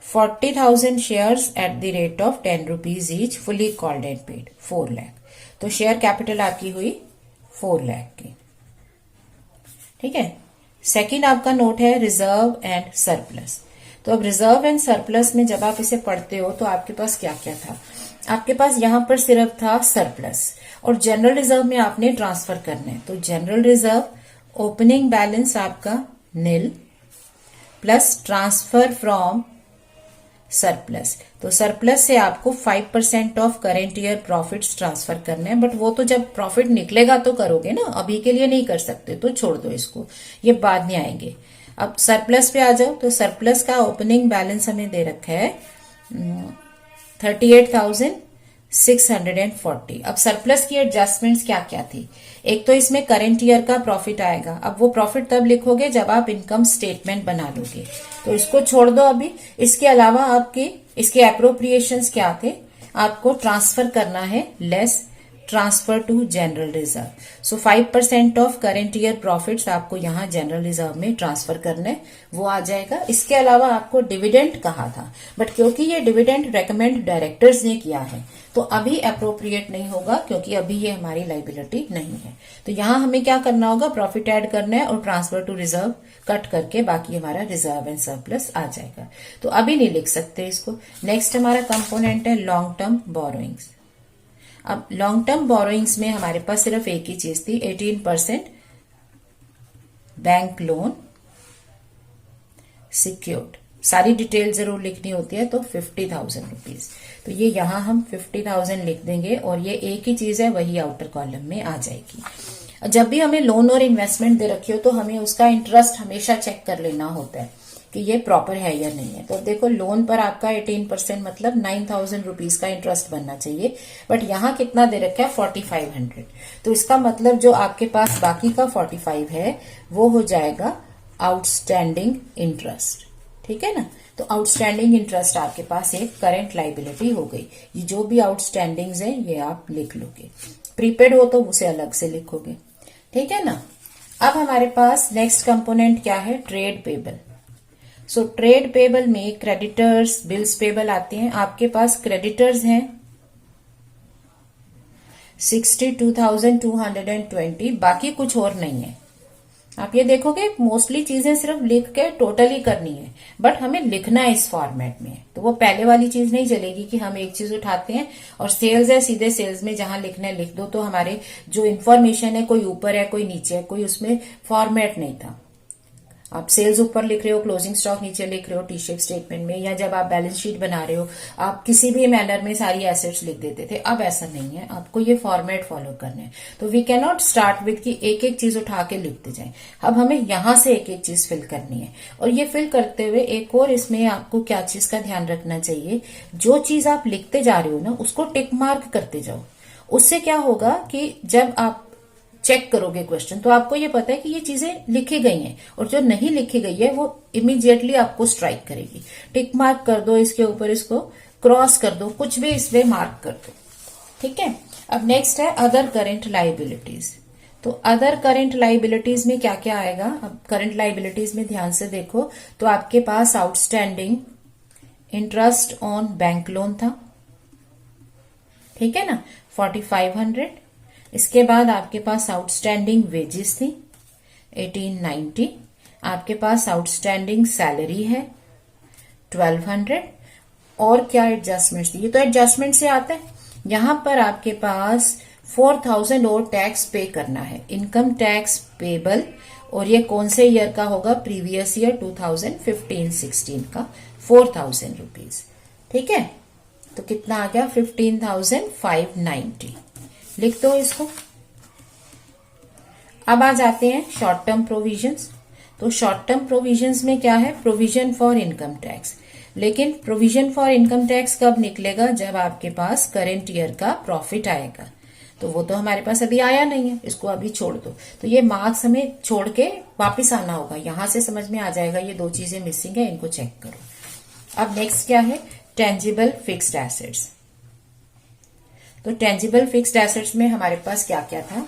40,000 shares at the rate of 10 rupees each, fully called and paid 4 lakh. तो शेयर कैपिटल आपकी हुई 4 लाख की। ठीक है। सेकंड आपका नोट है रिजर्व एंड सरप्लस। तो अब रिजर्व एंड सरप्लस में जब आप इसे पढ़ते हो तो आपके पास क्या क्या था? आपके पास यहां पर सिर्फ था सरप्लस, और जनरल रिजर्व में आपने ट्रांसफर करना है। तो जनरल रिजर्व ओपनिंग बैलेंस आपका नील प्लस ट्रांसफर फ्रॉम सरप्लस। तो सरप्लस से आपको 5% of current year profits transfer करने हैं, बट वो तो जब प्रॉफिट निकलेगा तो करोगे ना, अभी के लिए नहीं कर सकते, तो छोड़ दो इसको, ये बाद में आएंगे। अब सरप्लस पे आ जाओ। तो सरप्लस का ओपनिंग बैलेंस हमें दे रखा है 38,640। अब सरप्लस की एडजस्टमेंट्स क्या क्या थी? एक तो इसमें करंट ईयर का प्रॉफिट आएगा। अब वो प्रॉफिट तब लिखोगे जब आप इनकम स्टेटमेंट बना लोगे, तो इसको छोड़ दो अभी। इसके अलावा आपके इसके एप्रोप्रिएशंस क्या थे? आपको ट्रांसफर करना है less transfer to general reserve. So 5% of current year profits आपको यहां जनरल रिजर्व में ट्रांसफर करना है, वो आ जाएगा। इसके अलावा आपको डिविडेंड कहा था, बट क्योंकि ये डिविडेंड रेकमेंड डायरेक्टर्स ने किया है तो अभी अप्रोप्रिएट नहीं होगा, क्योंकि अभी ये हमारी लाइबिलिटी नहीं है। तो यहां हमें क्या करना होगा? प्रॉफिट ऐड करना है और ट्रांसफर टू रिजर्व कट करके बाकी हमारा रिजर्व एंड सरप्लस आ जाएगा। तो अभी नहीं लिख सकते इसको। नेक्स्ट हमारा कंपोनेंट है लॉन्ग टर्म बोरोइंग्स। अब लॉन्ग टर्म बोरोइंग्स में हमारे पास सिर्फ एक ही चीज थी, 18% बैंक लोन सिक्योर्ड। सारी डिटेल जरूर लिखनी होती है। तो 50,000 रुपीज, तो ये यहां हम 50,000 लिख देंगे और ये एक ही चीज है, वही आउटर कॉलम में आ जाएगी। जब भी हमें लोन और इन्वेस्टमेंट दे रखी हो तो हमें उसका इंटरेस्ट हमेशा चेक कर लेना होता है कि ये प्रॉपर है या नहीं है। तो देखो लोन पर आपका 18% मतलब 9,000 रुपीज का इंटरेस्ट बनना चाहिए, बट यहाँ कितना दे रखा है? 4,500। तो इसका मतलब जो आपके पास बाकी का 45 है वो हो जाएगा आउटस्टैंडिंग इंटरेस्ट। ठीक है ना। तो आउटस्टैंडिंग इंटरेस्ट आपके पास एक करंट लाइबिलिटी हो गई। ये जो भी आउटस्टैंडिंग्स है ये आप लिख लोगे। प्रीपेड हो तो उसे अलग से लिखोगे। ठीक है ना। अब हमारे पास नेक्स्ट कंपोनेंट क्या है? Trade payable. So trade payable में क्रेडिटर्स, बिल्स पेबल आते हैं। आपके पास क्रेडिटर्स हैं 62,220, बाकी कुछ और नहीं है। आप ये देखोगे मोस्टली चीजें सिर्फ लिख के टोटल ही करनी है, बट हमें लिखना है इस फॉर्मेट में। तो वो पहले वाली चीज नहीं चलेगी कि हम एक चीज उठाते हैं और सेल्स है, सीधे सेल्स में जहां लिखना है लिख दो। तो हमारे जो इन्फॉर्मेशन है कोई ऊपर है कोई नीचे है, कोई उसमें फॉर्मेट नहीं था। आप सेल्स ऊपर लिख रहे हो, क्लोजिंग स्टॉक नीचे लिख रहे हो टी शेप स्टेटमेंट में, या जब आप बैलेंस शीट बना रहे हो आप किसी भी मैनर में सारी एसेट्स लिख देते थे। अब ऐसा नहीं है, आपको ये फॉर्मेट फॉलो करना है। तो we can not start with कि एक एक चीज उठा के लिखते जाएं। अब हमें यहां से एक एक चीज फिल करनी है। और ये फिल करते हुए एक और इसमें आपको क्या चीज का ध्यान रखना चाहिए, जो चीज आप लिखते जा रहे हो ना उसको टिक मार्क करते जाओ। उससे क्या होगा कि जब आप चेक करोगे क्वेश्चन तो आपको ये पता है कि ये चीजें लिखी गई हैं, और जो नहीं लिखी गई है वो इमीडिएटली आपको स्ट्राइक करेगी। टिक मार्क कर दो इसके ऊपर, इसको क्रॉस कर दो, कुछ भी इसमें मार्क कर दो। ठीक है। अब नेक्स्ट है अदर करेंट लाइबिलिटीज। तो अदर करेंट लाइबिलिटीज में क्या क्या आएगा? अब करंट लाइबिलिटीज में ध्यान से देखो तो आपके पास outstanding interest on bank loan था। ठीक है ना, 4,500। इसके बाद आपके पास आउटस्टैंडिंग वेजेस थी 1890। आपके पास आउटस्टैंडिंग सैलरी है 1,200। और क्या एडजस्टमेंट्स थी? ये तो एडजस्टमेंट से आता है। यहां पर आपके पास 4,000 और टैक्स पे करना है, इनकम टैक्स पेबल। और ये कौन से ईयर का होगा? प्रीवियस ईयर 2015-16 का 4,000 रुपीज। ठीक है। तो कितना आ गया? 15,590। लिख दो इसको। अब आ जाते हैं शॉर्ट टर्म प्रोविजंस। तो शॉर्ट टर्म प्रोविजंस में क्या है? Provision for income tax. लेकिन प्रोविजन फॉर इनकम टैक्स कब निकलेगा? जब आपके पास करेंट ईयर का प्रॉफिट आएगा। तो वो तो हमारे पास अभी आया नहीं है, इसको अभी छोड़ दो। तो ये मार्क्स हमें छोड़ के वापिस आना होगा, यहां से समझ में आ जाएगा ये दो चीजें मिसिंग है, इनको चेक करो। अब नेक्स्ट क्या है, टेंजिबल फिक्स्ड एसेट्स। तो टेंजिबल फिक्स्ड एसेट्स में हमारे पास क्या क्या था,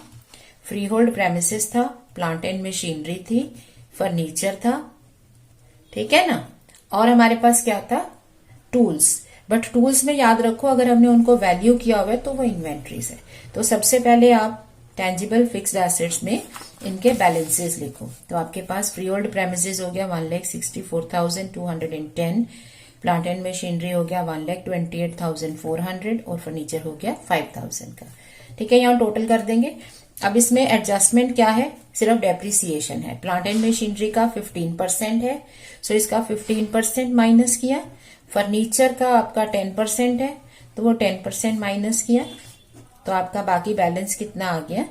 फ्री होल्ड प्रेमिसेस था, प्लांट एंड मशीनरी थी, फर्नीचर था, ठीक है ना, और हमारे पास क्या था, टूल्स। बट टूल्स में याद रखो अगर हमने उनको वैल्यू किया हुआ है तो वो इन्वेंट्रीज है। तो सबसे पहले आप टेंजिबल फिक्स्ड एसेट्स में इनके बैलेंसेस लिखो। तो आपके पास फ्री होल्ड प्रेमिसेस हो गया 1,64,210, प्लांट एंड मशीनरी हो गया 1,28,400 और फर्नीचर हो गया 5,000 का। ठीक है, यहाँ टोटल कर देंगे। अब इसमें एडजस्टमेंट क्या है, सिर्फ डेप्रिसिएशन है। प्लांट एंड मशीनरी का 15% है, सो इसका 15% माइनस किया। फर्नीचर का आपका 10% है, तो वो 10% माइनस किया, तो आपका बाकी बैलेंस कितना आ गया।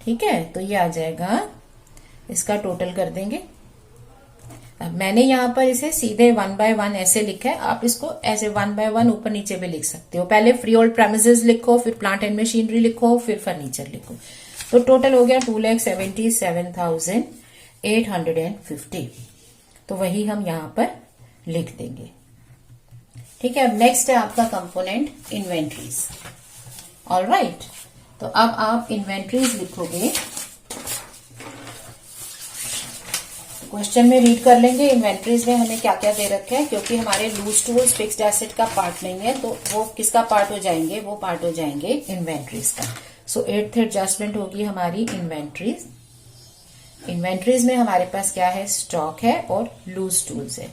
ठीक है, तो ये आ जाएगा, इसका टोटल कर देंगे। अब मैंने यहां पर इसे सीधे 1 by 1 ऐसे लिखा है, आप इसको ऐसे 1 by 1 ऊपर नीचे भी लिख सकते हो। पहले फ्री होल्ड प्रेमिसेस लिखो, फिर प्लांट एंड मशीनरी लिखो, फिर फर्नीचर लिखो। तो टोटल हो गया 2,77,850। तो वही हम यहां पर लिख देंगे। ठीक है, अब नेक्स्ट है आपका कंपोनेंट इन्वेंट्रीज। ऑलराइट, तो अब आप इन्वेंट्रीज लिखोगे। क्वेश्चन में रीड कर लेंगे इन्वेंट्रीज में हमें क्या क्या दे रखे हैं, क्योंकि हमारे लूज टूल्स फिक्स्ड एसेट का पार्ट नहीं है, तो वो किसका पार्ट हो जाएंगे, वो पार्ट हो जाएंगे इन्वेंट्रीज का। सो 8th एडजस्टमेंट होगी हमारी इन्वेंट्रीज। इन्वेंट्रीज में हमारे पास क्या है, स्टॉक है और लूज टूल्स है।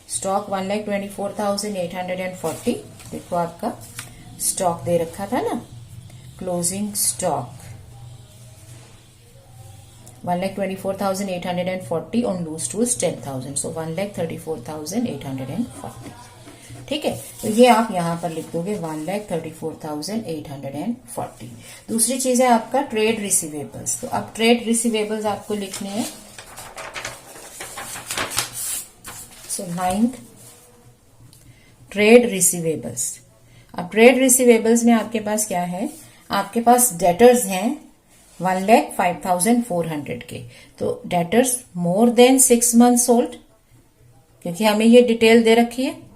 स्टॉक 1,24,840, देखो आपका स्टॉक दे रखा था ना, closing stock 1,24,840 on loose tools 10,000, so 1,34,840। ठीक है, तो ये आप यहां पर लिख दोगे 1,34,840। दूसरी चीज है आपका ट्रेड रिसीवेबल्स। तो अब ट्रेड रिसीवेबल्स आपको लिखने हैं। सो 9th ट्रेड रिसीवेबल्स। अब ट्रेड रिसीवेबल्स में आपके पास क्या है, आपके पास डेटर्स हैं 1,05,400 के। तो डेटर्स मोर देन 6 months ओल्ड, क्योंकि हमें ये डिटेल दे रखी है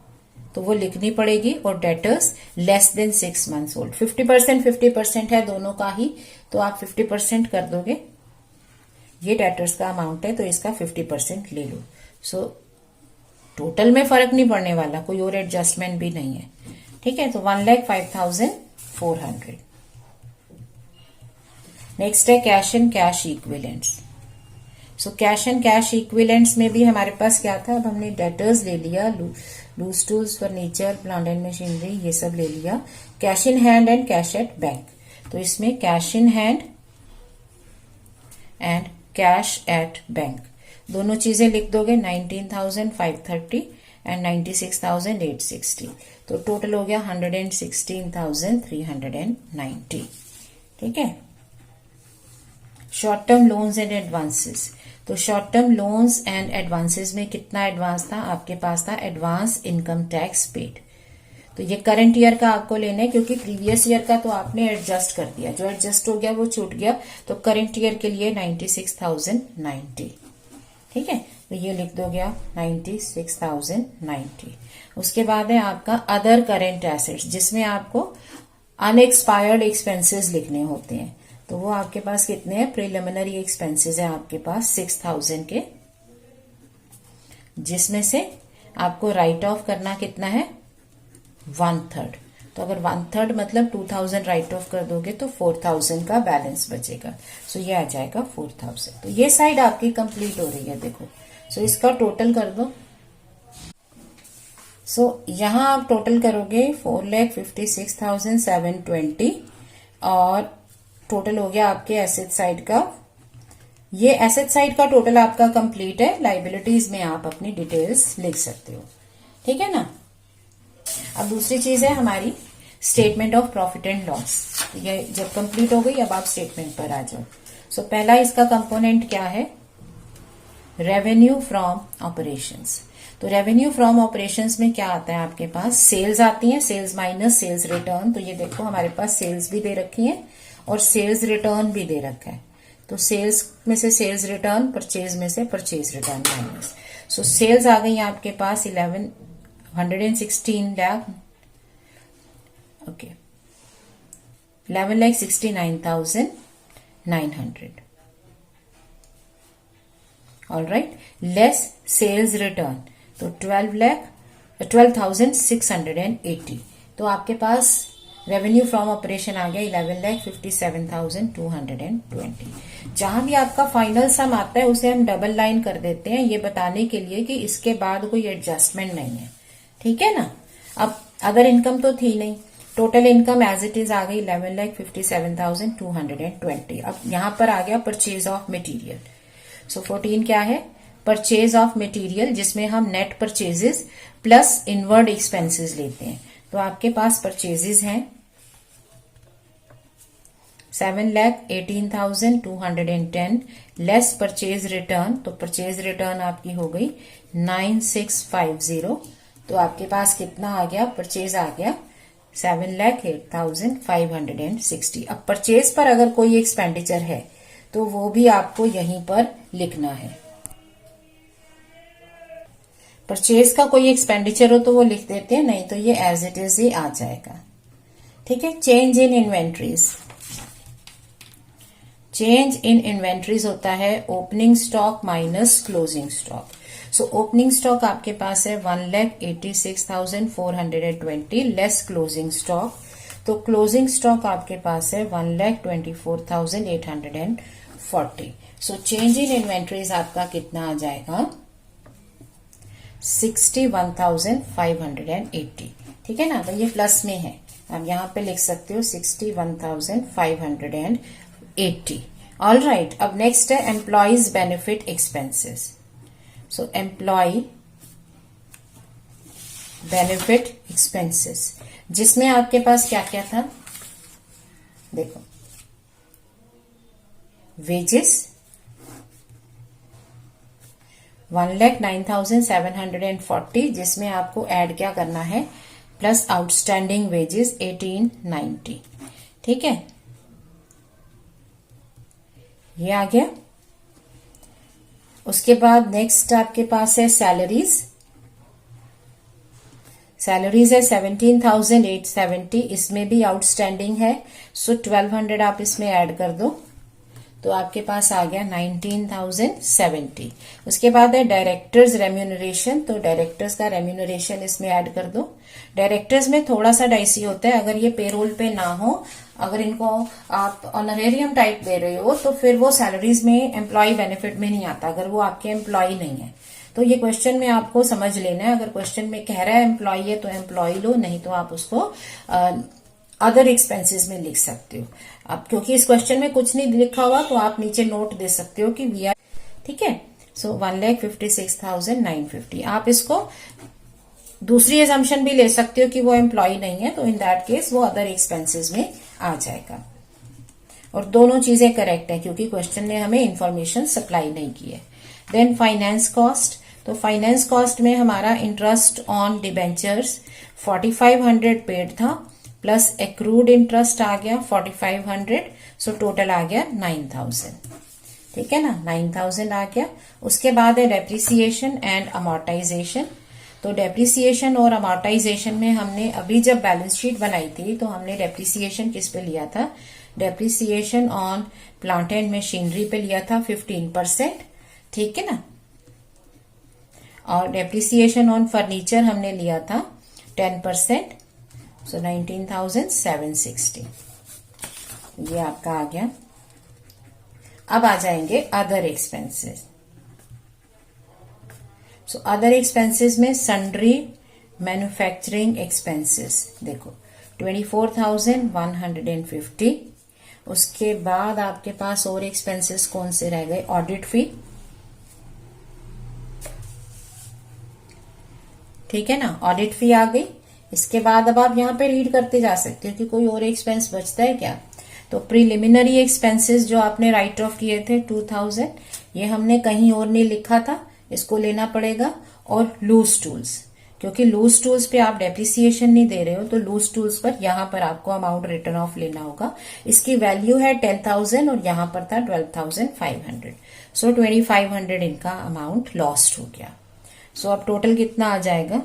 तो वो लिखनी पड़ेगी, और debtors less than 6 months old. 50% है दोनों का ही, तो आप 50% कर दोगे। ये डेटर्स का अमाउंट है तो इसका 50% ले लो। सो टोटल में फर्क नहीं पड़ने वाला, कोई और एडजस्टमेंट भी नहीं है। ठीक है, तो 1,05,400। नेक्स्ट है cash and cash equivalents. So cash and cash equivalents में भी हमारे पास क्या था, अब हमने डेटर्स ले लिया, loose tools, furniture, plant and machinery, ये सब ले लिया। Cash in hand and cash at bank. तो इसमें cash in hand and cash at bank दोनों चीजें लिख दोगे। 19,530 एंड 96,860। तो टोटल हो गया 116,390। ठीक है, short term loans and advances. तो short term loans and advances में कितना एडवांस था आपके पास, था एडवांस इनकम टैक्स पेड। तो ये करंट ईयर का आपको लेना है, क्योंकि प्रीवियस ईयर का तो आपने एडजस्ट कर दिया, जो एडजस्ट हो गया वो छूट गया। तो करंट ईयर के लिए 96,090। ठीक है, तो ये लिख दोगे आप 96,090। उसके बाद है आपका अदर करेंट एसेट्स, जिसमें आपको अनएक्सपायर्ड एक्सपेंसेस लिखने होते हैं। तो वो आपके पास कितने हैं, प्रिलिमिनरी एक्सपेंसेस है आपके पास 6,000 के, जिसमें से आपको राइट ऑफ करना कितना है, 1/3। तो अगर 1/3 मतलब 2,000 राइट ऑफ कर दोगे तो 4,000 का बैलेंस बचेगा। सो ये आ जाएगा 4,000। तो ये साइड आपकी कंप्लीट हो रही है, देखो। सो इसका टोटल कर दो। सो यहां आप टोटल करोगे 4,56,720 और टोटल हो गया आपके एसेट साइड का। ये एसेट साइड का टोटल आपका कंप्लीट है। लाइबिलिटीज में आप अपनी डिटेल्स लिख सकते हो, ठीक है ना। अब दूसरी चीज है हमारी statement of profit and loss. ये जब कंप्लीट हो गई अब आप स्टेटमेंट पर आ जाओ। सो पहला इसका कंपोनेंट क्या है, रेवेन्यू फ्रॉम ऑपरेशंस। तो रेवेन्यू फ्रॉम ऑपरेशंस में क्या आता है आपके पास, सेल्स आती है, सेल्स माइनस सेल्स रिटर्न। तो ये देखो हमारे पास सेल्स भी दे रखी है और सेल्स रिटर्न भी दे रखा है। तो सेल्स में से सेल्स रिटर्न, परचेज में से purchase return minus. So sales आ गई आपके पास 116 lakh, okay 11,69,900। All right, less sales return तो 12,680। तो आपके पास रेवेन्यू फ्रॉम ऑपरेशन आ गया 11,57,220। जहां भी आपका फाइनल सम आता है उसे हम डबल लाइन कर देते हैं, ये बताने के लिए कि इसके बाद कोई एडजस्टमेंट नहीं है, ठीक है ना। अब अदर इनकम तो थी नहीं, total income as it is आ गई 11,57,220। अब यहां पर आ गया परचेज ऑफ मटेरियल। सो 14 क्या है, परचेज ऑफ मटेरियल, जिसमें हम net purchases plus inward expenses लेते हैं। तो आपके पास परचेजेस हैं 7,18,210 लेस परचेज रिटर्न। तो परचेज रिटर्न आपकी हो गई 9,650। तो आपके पास कितना आ गया, परचेज आ गया 7,08,560। अब परचेज पर अगर कोई एक्सपेंडिचर है तो वो भी आपको यहीं पर लिखना है। परचेज का कोई एक्सपेंडिचर हो तो वो लिख देते हैं, नहीं तो ये एज इट इज ही आ जाएगा, ठीक है। Change in inventories, change in inventories होता है opening stock minus closing stock. So opening stock आपके पास है 1,86,420 लेस क्लोजिंग स्टॉक। तो क्लोजिंग स्टॉक आपके पास है 1,24,840। सो चेंज इन इन्वेंट्रीज आपका कितना आ जाएगा, 61,580, ठीक है ना। तो ये प्लस में है, आप यहां पे लिख सकते हो 61,580। ऑल राइट, अब नेक्स्ट है एम्प्लॉयज बेनिफिट एक्सपेंसेस। सो एम्प्लॉय बेनिफिट एक्सपेंसेस, जिसमें आपके पास क्या क्या था, देखो वेजेस 1,09,740, जिसमें आपको ऐड क्या करना है, प्लस आउटस्टैंडिंग वेजेस 1890, ठीक है, ये आ गया। उसके बाद नेक्स्ट आपके पास है सैलरीज। सैलरीज है 17,870, इसमें भी आउटस्टैंडिंग है, सो 1,200 आप इसमें ऐड कर दो तो आपके पास आ गया 19,070। उसके बाद है डायरेक्टर्स रेम्यूनरेशन। तो डायरेक्टर्स का रेम्यूनरेशन इसमें ऐड कर दो। डायरेक्टर्स में थोड़ा सा डाइसी होता है, अगर ये पेरोल पे ना हो, अगर इनको आप ऑनरेरियम टाइप दे रहे हो तो फिर वो सैलरीज में एम्प्लॉय बेनिफिट में नहीं आता, अगर वो आपके एम्प्लॉय नहीं है। तो ये क्वेश्चन में आपको समझ लेना है, अगर क्वेश्चन में कह रहा है एम्प्लॉय है तो एम्प्लॉय लो, नहीं तो आप उसको अदर एक्सपेंसेस में लिख सकते हो। अब क्योंकि इस क्वेश्चन में कुछ नहीं लिखा हुआ तो आप नीचे नोट दे सकते हो कि वी आर, ठीक है। सो 1,56,950। आप इसको दूसरी एजम्पशन भी ले सकते हो कि वो एम्प्लॉय नहीं है, तो इन दैट केस वो अदर एक्सपेंसेस में आ जाएगा। और दोनों चीजें करेक्ट है क्योंकि क्वेश्चन ने हमें इंफॉर्मेशन सप्लाई नहीं की है। Then finance cost. तो फाइनेंस कॉस्ट में हमारा इंटरेस्ट ऑन डिबेंचर्स 4,500 पेड था, प्लस एक्रूड इंटरेस्ट आ गया 4,500, सो टोटल आ गया 9,000, ठीक है ना, 9,000 आ गया। उसके बाद है डेप्रिसिएशन एंड अमोर्टाइजेशन। तो डेप्रिसिएशन और अमोर्टाइजेशन में हमने अभी जब बैलेंस शीट बनाई थी तो हमने डेप्रिसिएशन किस पे लिया था, depreciation on plant and machinery पे लिया था 15%, ठीक है ना। और डेप्रिसिएशन ऑन फर्नीचर हमने लिया था 10%, सो 19,760, ये आपका आ गया। अब आ जाएंगे other expenses. So other expenses में सन्ड्री मैन्युफैक्चरिंग एक्सपेंसेस देखो 24,150। उसके बाद आपके पास और एक्सपेंसेस कौन से रह गए, ऑडिट फी, ठीक है ना, ऑडिट फी आ गई। इसके बाद अब आप यहाँ पे रीड करते जा सकते हो कि कोई और एक्सपेंस बचता है क्या। तो प्रीलिमिनरी एक्सपेंसेस जो आपने राइट ऑफ किए थे 2,000, ये हमने कहीं और नहीं लिखा था, इसको लेना पड़ेगा। और लूज टूल्स, क्योंकि लूज टूल्स पे आप डेप्रिसिएशन नहीं दे रहे हो, तो लूज टूल्स पर यहां पर आपको अमाउंट रिटर्न ऑफ लेना होगा। इसकी वैल्यू है 10,000 और यहां पर था 12,500। सो 2,500 इनका अमाउंट लॉस्ट हो गया। सो अब टोटल कितना आ जाएगा?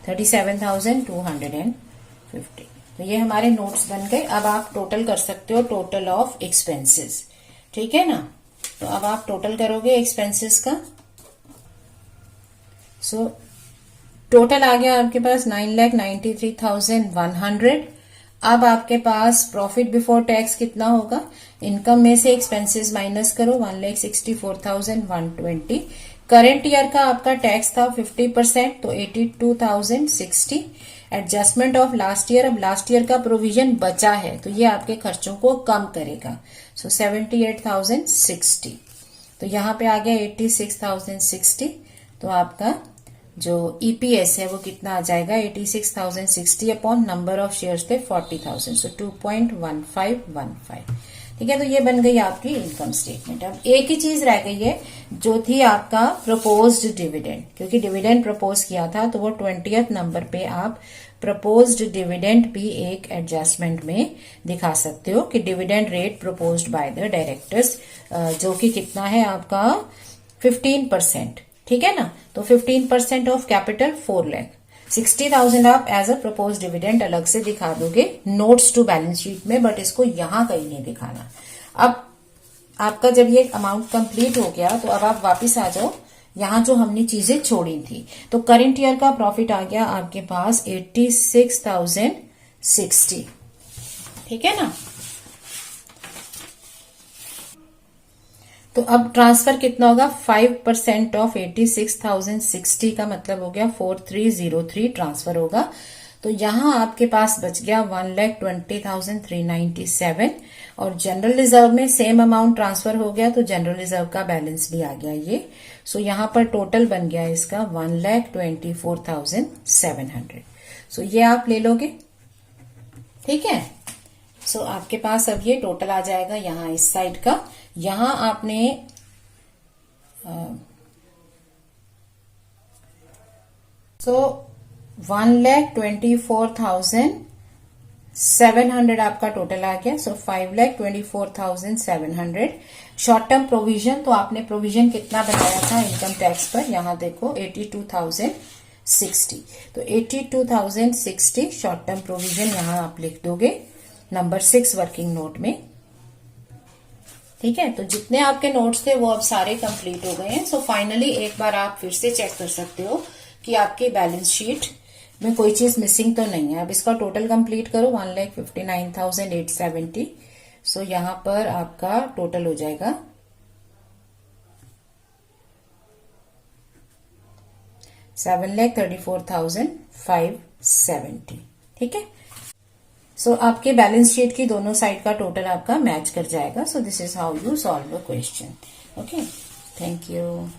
37,250। तो ये हमारे नोट्स बन गए। अब आप टोटल कर सकते हो, टोटल ऑफ एक्सपेंसेस, ठीक है ना। तो अब आप टोटल करोगे एक्सपेंसेस का। सो टोटल आ गया आपके पास 9,93,100। अब आपके पास प्रॉफिट बिफोर टैक्स कितना होगा? इनकम में से एक्सपेंसेस माइनस करो, 1,64,120। करंट ईयर का आपका टैक्स था 50%, तो 82,060। एडजस्टमेंट ऑफ लास्ट ईयर, अब लास्ट ईयर का प्रोविजन बचा है तो ये आपके खर्चों को कम करेगा। सो 78,060। तो यहां पे आ गया 86,060। तो आपका जो ईपीएस है वो कितना आ जाएगा? 86,060 अपॉन नंबर ऑफ शेयर्स थे 40,000, सो 2.1515। ठीक है, तो ये बन गई आपकी इनकम स्टेटमेंट। अब एक ही चीज रह गई है जो थी आपका प्रपोज्ड डिविडेंड, क्योंकि डिविडेंड प्रपोज किया था तो वो 20th नंबर पे आप प्रपोज्ड डिविडेंड भी एक एडजस्टमेंट में दिखा सकते हो कि dividend rate proposed by the directors, जो कि कितना है आपका 15%। ठीक है ना। तो 15% ऑफ कैपिटल 4 लाख, 60,000 आप एज अ प्रपोज डिविडेंड अलग से दिखा दोगे नोट्स टू बैलेंस शीट में, बट इसको यहां कहीं नहीं दिखाना। अब आपका जब ये अमाउंट कंप्लीट हो गया तो अब आप वापस आ जाओ यहां जो हमने चीजें छोड़ी थी। तो करंट ईयर का प्रॉफिट आ गया आपके पास 86,060। ठीक है ना। तो अब ट्रांसफर कितना होगा? 5% ऑफ 86,060 का मतलब हो गया 4303 ट्रांसफर होगा। तो यहां आपके पास बच गया 1,20,397 और जनरल रिजर्व में सेम अमाउंट ट्रांसफर हो गया, तो जनरल रिजर्व का बैलेंस भी आ गया ये। सो यहां पर टोटल बन गया इसका 1,24,700। सो ये आप ले लोगे। ठीक है। सो आपके पास अब ये टोटल आ जाएगा यहां इस साइड का। यहां आपने सो 1,24,700 आपका टोटल आ गया। सो 5,24,700। शॉर्ट टर्म प्रोविजन, तो आपने प्रोविजन कितना बनाया था इनकम टैक्स पर? यहां देखो 82,060। तो 82,060 शॉर्ट टर्म प्रोविजन यहां आप लिख दोगे नंबर 6 वर्किंग नोट में। ठीक है। तो जितने आपके नोट्स थे वो अब सारे कंप्लीट हो गए हैं। सो फाइनली एक बार आप फिर से चेक कर सकते हो कि आपकी बैलेंस शीट में कोई चीज मिसिंग तो नहीं है। अब इसका टोटल कंप्लीट करो 1,59,870। सो यहां पर आपका टोटल हो जाएगा 7,34,570। ठीक है। सो आपके बैलेंस शीट की दोनों साइड का टोटल आपका मैच कर जाएगा। So this is how you solve the question. Okay, thank you.